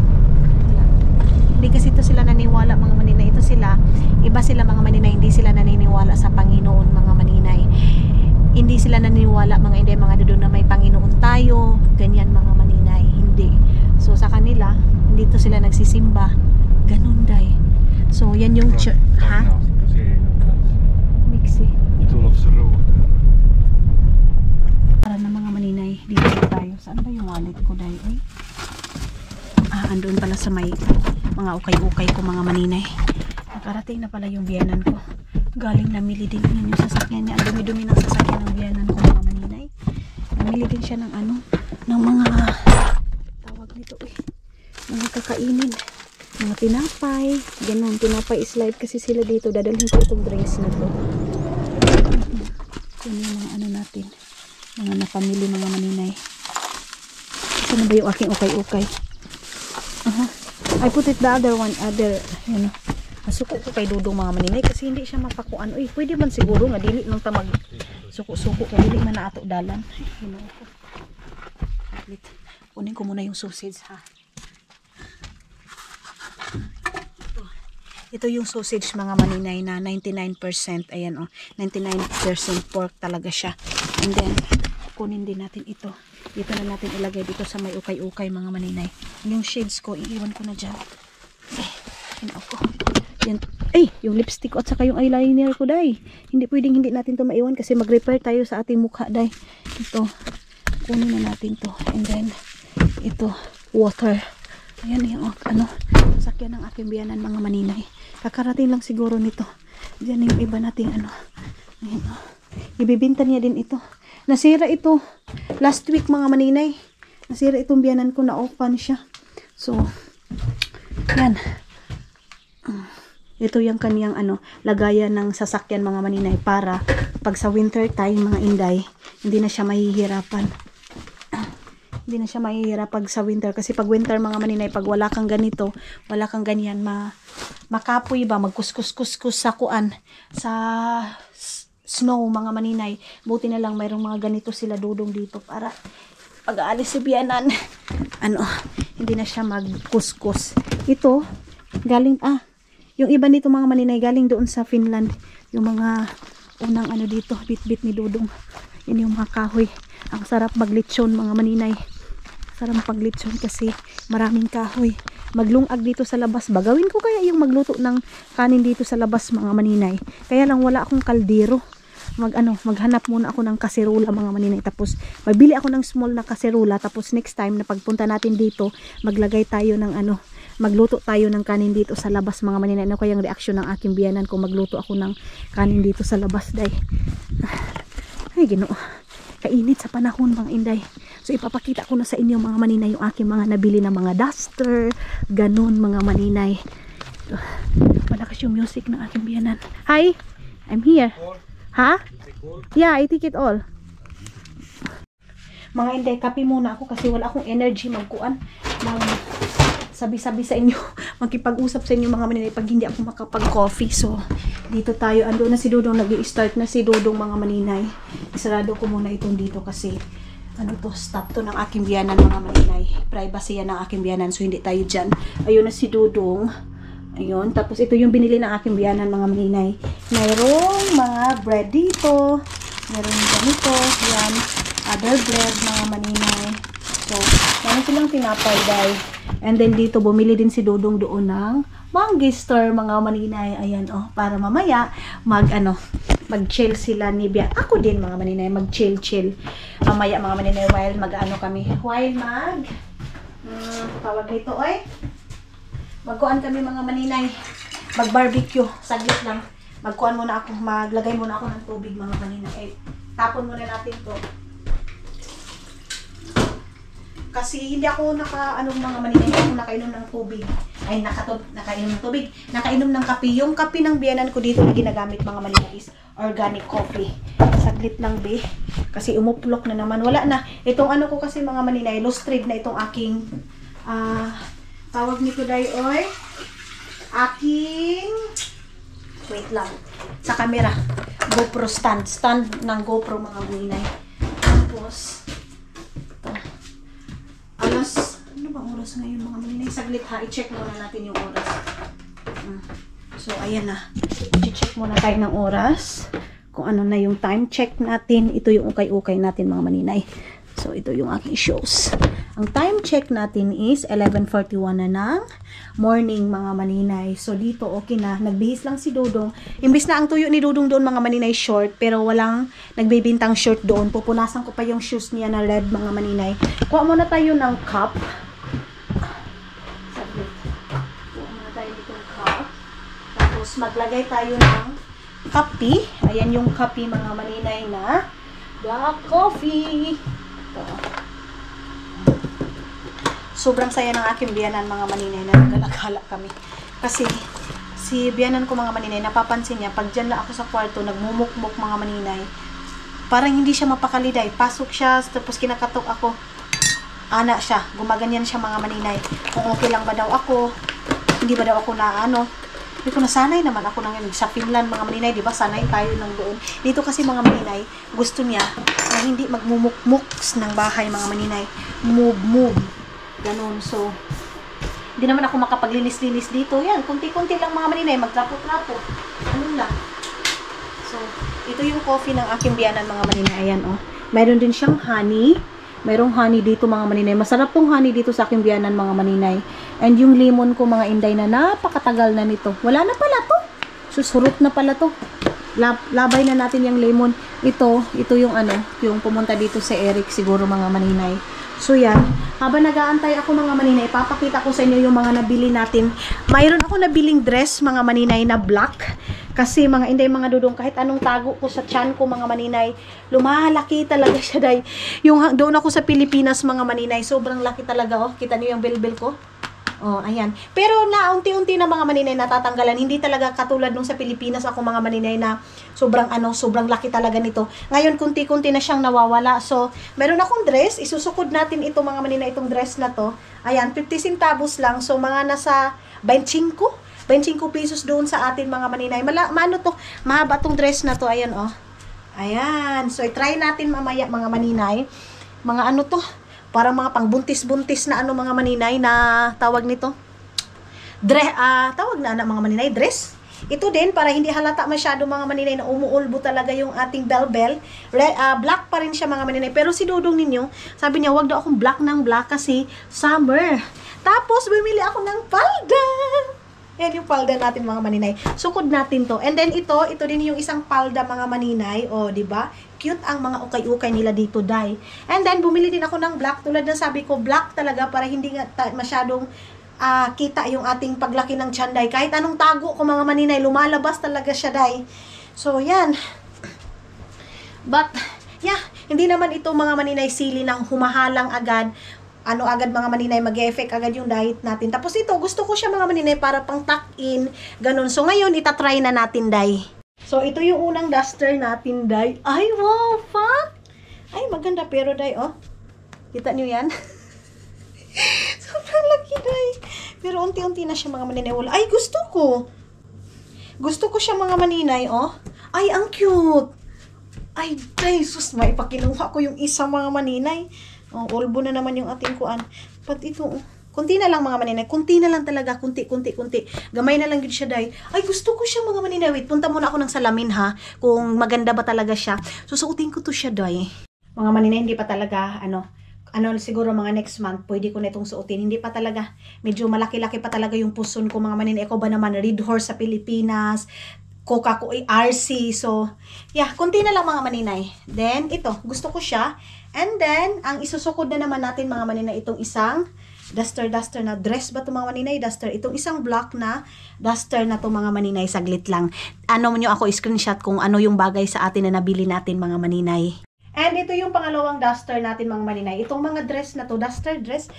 Hindi kasi ito sila naniwala mga maninay. Ito sila, iba sila mga maninay. Hindi sila naniniwala sa Panginoon mga maninay. Hindi sila naniniwala mga inday mga dudong na may Panginoon tayo. Ganyan mga maninay. Hindi. So sa kanila, dito sila nagsisimba. Ganun day. So yan yung church. Ha? Mixi. Para na mga maninay, dito tayo. Saan ba yung wallet ko day? Ay. Andun pala sa may mga ukay-ukay ko mga maninay. Nakarating na pala yung biyanan ko. Galing namili din yun yung sasakyan niya. Ang dumi-dumi ng sasakyan ng biyanan ko mga maninay. Namili din siya ng ano, ng mga tawag nito mga kakainin. Mga tinapay. Ganun, tinapay slide kasi sila dito. Dadalhin ko itong drinks na to. Yan yung mga ano natin. Mga napamili mga maninay. Saan ba yung aking ukay-ukay? I put it the other one. Yun. Masuko ko kay Dudong mga maninay kasi hindi siya mapakuan. Uy, pwede man siguro nga dili nang tamag suko-suko kay dili man na ato dalan. Ginoo ko. Kunin ko muna yung sausage ha. Ito yung sausage mga maninay na 99%. Ayan 99% pork talaga siya. And then kunin din natin ito. Dito na natin ilagay dito sa may ukay-ukay mga maninay. Yung shades ko iiwan ko na dyan. Ako. Yan. Yung lipstick ko at saka yung eyeliner ko day. Hindi pwedeng hindi natin to maiwan kasi mag-repair tayo sa ating mukha day. Ito. Kunin na natin to. And then ito water. Ayan yung ano, sasakyan ng aking biyanan mga maninay. Kakarating lang siguro nito. Diyan yung iba nating ano. Ayan o. Ibibinta niya din ito. Nasira ito. Last week mga maninay. Nasira itong biyanan ko, na open siya. So, yan. Ito yung kaniyang ano, lagayan ng sasakyan mga maninay para pag sa winter time mga inday, hindi na siya mahihirapan. Hindi na siya mahihirap pag sa winter. Kasi pag winter mga maninay, pag wala kang ganito, wala kang ganyan, makapoy ba, magkuskus-kuskus sa kuan, sa snow mga maninay. Buti na lang mayroong mga ganito sila dudong dito para pag aalis si biyanan, ano, hindi na siya magkuskus. Ito, galing, yung iba nito mga maninay, galing doon sa Finland. Yung mga unang ano dito, bit-bit ni dudong. Yan yung mga kahoy. Ang sarap maglitsyon mga maninay. Sarap paglitsyon kasi maraming kahoy. Maglungag dito sa labas. Bagawin ko kaya yung magluto ng kanin dito sa labas mga maninay. Kaya lang wala akong kaldero. Maghanap muna ako ng kaserola mga maninay. Tapos mabili ako ng small na kaserola. Tapos next time na pagpunta natin dito, maglagay tayo ng magluto tayo ng kanin dito sa labas mga maninay. Ano kayang reaksyon ng aking biyanan kung magluto ako ng kanin dito sa labas, day? Ay, Ginoo. Kainit sa panahon mga inday. So ipapakita ko na sa inyo mga maninay yung aking mga nabili na mga duster, ganun mga maninay. Malakas yung music ng aking biyanan. Hi, I'm here. Ha? Yeah, I take it all. Mga inday, kape muna ako kasi wala akong energy magkuan. Sabi-sabi sa inyo, makipag-usap sa inyo mga maninay pag hindi ako makapag-coffee. So, dito tayo. Ando na si Dudong, nag-i-start na si Dudong mga maninay. Isarado ko muna itong dito kasi stop to ng aking biyanan mga maninay. Privacy yan ng aking biyanan, so hindi tayo dyan. Ayun na si Dudong. Ayun, tapos ito yung binili ng aking biyanan mga maninay. Mayroong mga bread dito. Mayroong ganito. Yan, other bread mga maninay. So, meron silang tinapay dahil. And then dito, bumili din si Dudong doon ng Mangister mga maninay. Ayan, para mamaya mag-chill sila ni Bian. Ako din mga maninay, mag-chill. Mamaya mga maninay, while tawag nito, magkuhan kami mga maninay. Mag-barbecue, saglit lang. Maglagay muna ako ng tubig mga maninay. Tapon muna natin to. Kasi hindi ako mga maninay, hindi ako nakainom ng tubig. Ay, nakainom ng tubig. Nakainom ng kape. Yung kape ng biyanan ko dito na ginagamit mga maninay is organic coffee. Saglit lang, be. Kasi umuplok na naman. Wala na. Itong ko kasi mga maninay, lost trade na itong aking, tawag nito dahil, wait lang. Sa camera. GoPro stand. Stand ng GoPro mga maninay. Tapos, ano ba oras ngayon mga maninay? Saglit ha, i-check muna natin yung oras. So, ayan na. I-check muna tayo ng oras. Kung ano na yung time check natin. Ito yung ukay-ukay natin mga maninay. So, ito yung aking shows. Ang time check natin is 11:41 na ng morning mga maninay. So, dito okay na. Nagbihis lang si Dudong. Imbis na ang tuyo ni Dudong doon mga maninay short, pero walang nagbibintang short doon. Pupunasan ko pa yung shoes niya na red mga maninay. Kuha muna tayo ng cup. Saglit. Kuha muna tayo ditong cup. Tapos, maglagay tayo ng kape. Ayan yung kape mga maninay na black coffee. Ito. Sobrang saya ng aking biyanan mga maninay na naggalak-galak kami. Kasi si biyanan ko mga maninay, napapansin niya, pag dyan na ako sa kwarto, nagmumukmuk mga maninay. Parang hindi siya mapakaliday. Pasok siya, tapos kinakatok ako. Ana siya, gumaganyan siya mga maninay. Kung okay lang ba daw ako, hindi ba daw ako na hindi ko nasanay naman ako nang sa Finland mga maninay, di ba? Sanay tayo nang doon. Dito kasi mga maninay, gusto niya na hindi magmumukmuk ng bahay mga maninay. Move. Ganon. So, hindi naman ako makapaglinis-linis dito. Yan, kunti-kunti lang mga maninay, magtrapo-trapo. Ganun lang. So, ito yung coffee ng aking biyanan mga maninay. Ayan, Mayroon din siyang honey. Mayroong honey dito mga maninay. Masarap tong honey dito sa aking biyanan mga maninay. And yung lemon ko mga inday na napakatagal na nito. Wala na pala to. Susurot na pala to. Labay na natin yung lemon. Ito yung yung pumunta dito sa Eric siguro mga maninay. So yan, Habang nag-aantay ako mga maninay, papakita ko sa inyo yung mga nabili natin. Mayroon ako nabiling dress mga maninay na black. Kasi mga inday mga dudong, kahit anong tago ko sa tiyan ko mga maninay, lumalaki talaga siya day. Yung doon ako sa Pilipinas mga maninay, sobrang laki talaga oh. Kita niyo yung bilbil ko? Oh, ayan. Pero na unti-unti na mga maninay natatanggalan. Hindi talaga katulad nung sa Pilipinas ako mga maninay na sobrang sobrang laki talaga nito. Ngayon kunti-kunti na siyang nawawala. So, meron akong dress, isusukod natin ito mga maninay, itong dress na to. Ayan, 50 centavos lang. So, mga nasa 25 pesos doon sa atin mga maninay. Maano to? Mahaba tong dress na to. Ayan oh. Ayan. So, i-try natin mamaya mga maninay. Mga ano to? Para mga pangbuntis-buntis na mga maninay na tawag nito. Tawag na mga maninay, dress. Ito din para hindi halata masyado mga maninay na umuulbo talaga yung ating bell. Black pa rin siya mga maninay. Pero si Dudong ninyo, sabi niya wag daw akong black ng black kasi summer. Tapos bumili ako ng palda. Yan yung palda natin mga maninay. Sukod natin to. And then ito din yung isang palda mga maninay. O, di ba? Cute ang mga ukay-ukay nila dito, dai. And then bumili din ako ng black. Tulad ng sabi ko, black talaga para hindi masyadong kita yung ating paglaki ng tiyan, dai. Kahit anong tago ko mga maninay, lumalabas talaga siya, dai. So, yan. But, yeah, hindi naman ito mga maninay sili ng humahalang agad. Agad mga maninay, mag-effect agad yung diet natin. Tapos ito, gusto ko siya mga maninay para pang tuck-in, ganun. So ngayon, itatry na natin, day. So ito yung unang duster natin, day. Ay, wow, fuck! Ay, maganda pero, day, oh. Kita nyo yan? Sobrang laki, day. Pero unti-unti na siya mga maninay. Ay, gusto ko. Gusto ko siya mga maninay, oh. Ay, ang cute. Ay, day, sus, maipakinuha ko yung isa mga maninay. Oh, ulbo na naman yung ating kuan. But ito, kunti na lang mga maninay. Kunti na lang talaga. Kunti. Gamay na lang yun siya, day. Ay, gusto ko siya mga maninay. Wait, punta muna ako ng salamin, ha? Kung maganda ba talaga siya. Susuotin ko to siya, day. Mga maninay, hindi pa talaga, siguro mga next month, pwede ko na itong suotin. Hindi pa talaga. Medyo malaki-laki pa talaga yung puson ko, mga maninay. Ako ba naman, Red Horse sa Pilipinas. Coca ko RC. So, yeah, kunti na lang mga maninay. Then, ito, gusto ko siya. And then, ang isusukod na naman natin mga maninay, itong isang duster na dress ba ito mga maninay? Duster. Itong isang black na duster na ito mga maninay. Saglit lang. Nyo ako screenshot kung ano yung bagay sa atin na nabili natin mga maninay. And ito yung pangalawang duster natin mga maninay. Itong mga dress na to, duster dress,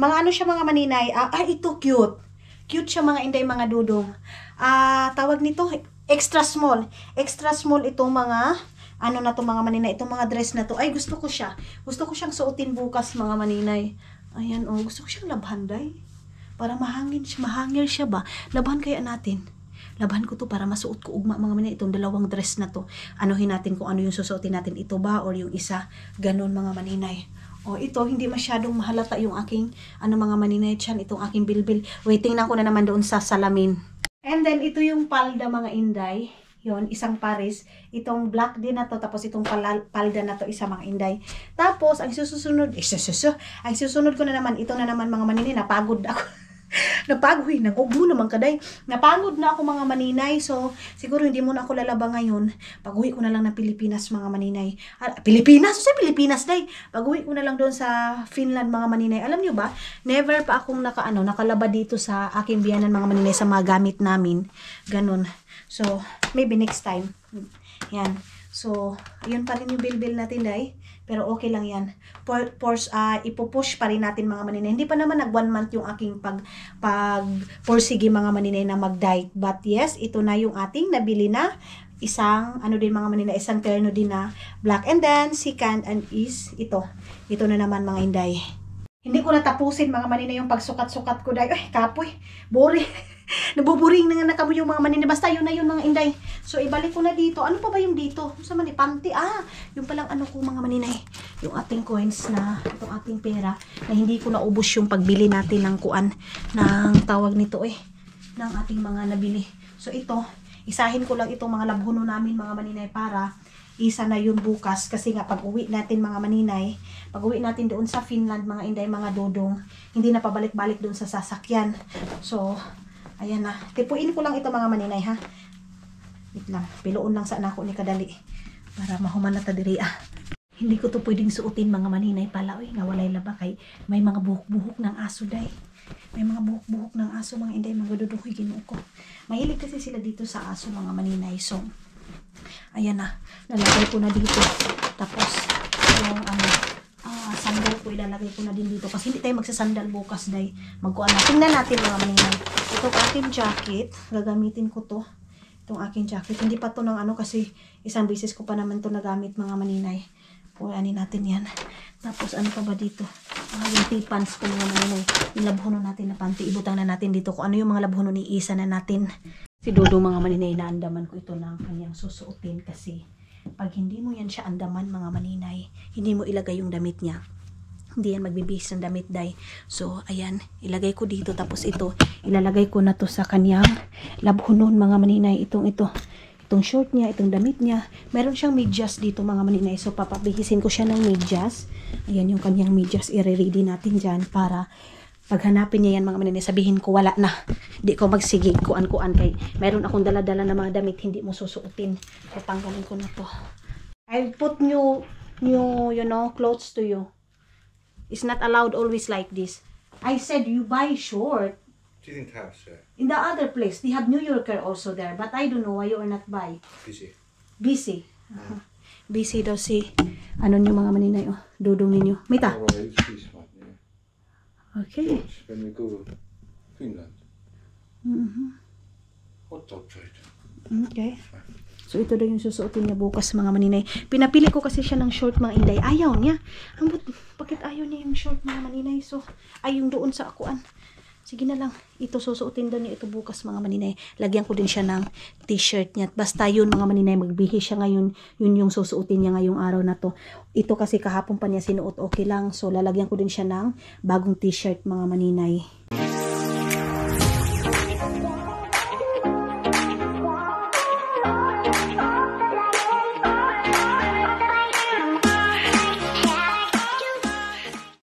mga siya mga maninay. Ito cute. Cute siya mga inday mga dudong. Tawag nito, extra small. Extra small itong mga na to mga maninay, itong mga dress na to. Ay, gusto ko siya. Gusto ko siyang suotin bukas mga maninay. Ayan, oh, gusto ko siyang labhan, day. Para mahangir siya ba? Labhan kaya natin. Labhan ko to para masuot ko ugma mga maninay, itong dalawang dress na to. Anuhin natin kung ano yung susuotin natin, ito ba or yung isa. Ganun mga maninay. Oh, ito, hindi masyadong mahalata yung aking, mga maninay tiyan, itong aking bilbil. Waiting na ko na naman doon sa salamin. And then, ito yung palda mga inday. Yon, isang pares. Itong black din na to, tapos itong palda na to, isa mga inday. Tapos, ang susunod ko na naman, ito na naman mga maninay, napagod ako. Nag-ugmo naman kaday. Napagod na ako mga maninay. So, siguro hindi muna ako lalaba ngayon. Pag-uwi ko na lang ng Pilipinas mga maninay. Pilipinas? Pilipinas, day. Pag-uwi ko na lang doon sa Finland mga maninay. Alam nyo ba, never pa akong nakalaba dito sa aking biyanan mga maninay sa mga gamit namin. Ganun. So, maybe next time. Yan. So, ayun pa rin yung bilbil natin, day. Pero okay lang yan. Ipupush pa rin natin mga maninay. Hindi pa naman nag 1 month yung aking porsige mga maninay na mag-diet. But yes, ito na yung ating nabili na isang, din mga maninay, isang terno din na black. And then, second and is ito. Ito na naman mga inday. Hindi ko natapusin mga maninay yung pagsukat-sukat ko, day. Ay, kapoy. Boring. Nabuburing na nga nakamo yung mga maninay. Basta yun na yun mga inday. So, ibalik ko na dito. Ano pa ba yung dito? Sa mani, panty. Yung palang ko mga maninay. Yung ating coins na, itong ating pera, na hindi ko naubos yung pagbili natin ng kuan, ng tawag nito ng ating mga nabili. So, ito, isahin ko lang itong mga labhono namin mga maninay para isa na yun bukas. Kasi nga, pag uwi natin mga maninay, pag uwi natin doon sa Finland mga inday, mga dodong, hindi na pabalik-balik doon sa sasakyan. So, ayan na. Tipuin ko lang ito mga maninay, ha. Wait lang. Piloon lang sa anak ko ni kadali. Para mahuman na ta diri, Hindi ko to pwedeng suotin mga maninay pala. Uy, nga walay laba kay may mga buhok-buhok ng aso day. May mga buhok-buhok ng aso mga inday, mga dudukoy ginoo ko. Mahilig kasi sila dito sa aso mga maninay. So, ayan na. Lalagay ko na dito. Tapos, yung sandal ko ilalagay ko na din dito. Kasi hindi tayo magsasandal bukas day. Magkuha na. Tingnan natin mga maninay. Ito aking jacket. Gagamitin ko to. Itong aking jacket. Hindi pa to ng kasi isang beses ko pa naman to nagamit mga maninay. Kuhanin natin yan. Tapos ano pa ba dito? Yung tipans ko mga maninay. Yung labhono natin na panty. Ibutang na natin dito kung ano yung mga labhono ni Isa na natin. Si Dodo mga maninay na andaman ko ito ng kanyang susuotin kasi pag hindi mo yan siya andaman mga maninay, hindi mo ilagay yung damit niya. Hindi yan magbibihis ng damit day. So ayan, ilagay ko dito tapos ito, ilalagay ko na to sa kanyang labhonon mga maninay. Itong short niya, itong damit niya. Meron siyang medyas dito mga maninay. So, papabihisin ko siya ng medyas. Ayan yung kanyang medyas. I-ready natin dyan para pag hanapin niya yan mga maninay, sabihin ko wala na. Di ko magsigig kuan-kuan kay meron akong dala-dala na mga damit hindi mo susuotin. So, tanggalin ko na to. I'll put new clothes to you. It's not allowed always like this. I said you buy short. She didn't have, sir. In the other place, they have New Yorker also there. But I don't know why you are not buy. Busy. Busy. Busy daw si, niyo mga maninay, dudong ninyo. Mita? Oh, it's this one, yeah. Okay. When we go to Finland. Hot outside. Okay. So, ito daw yung susuotin niya bukas mga maninay. Pinapili ko kasi siya ng short mga inday. Ayaw niya. Bakit ayaw niya yung short mga maninay? So, yung doon sa akuan. Sige na lang, ito susuotin daw niya ito bukas mga maninay. Lagyan ko din siya ng t-shirt niya. Basta yun mga maninay, magbihis siya ngayon. Yun yung susuotin niya ngayong araw na to. Ito kasi kahapon pa niya sinuot, okay lang. So lalagyan ko din siya ng bagong t-shirt mga maninay.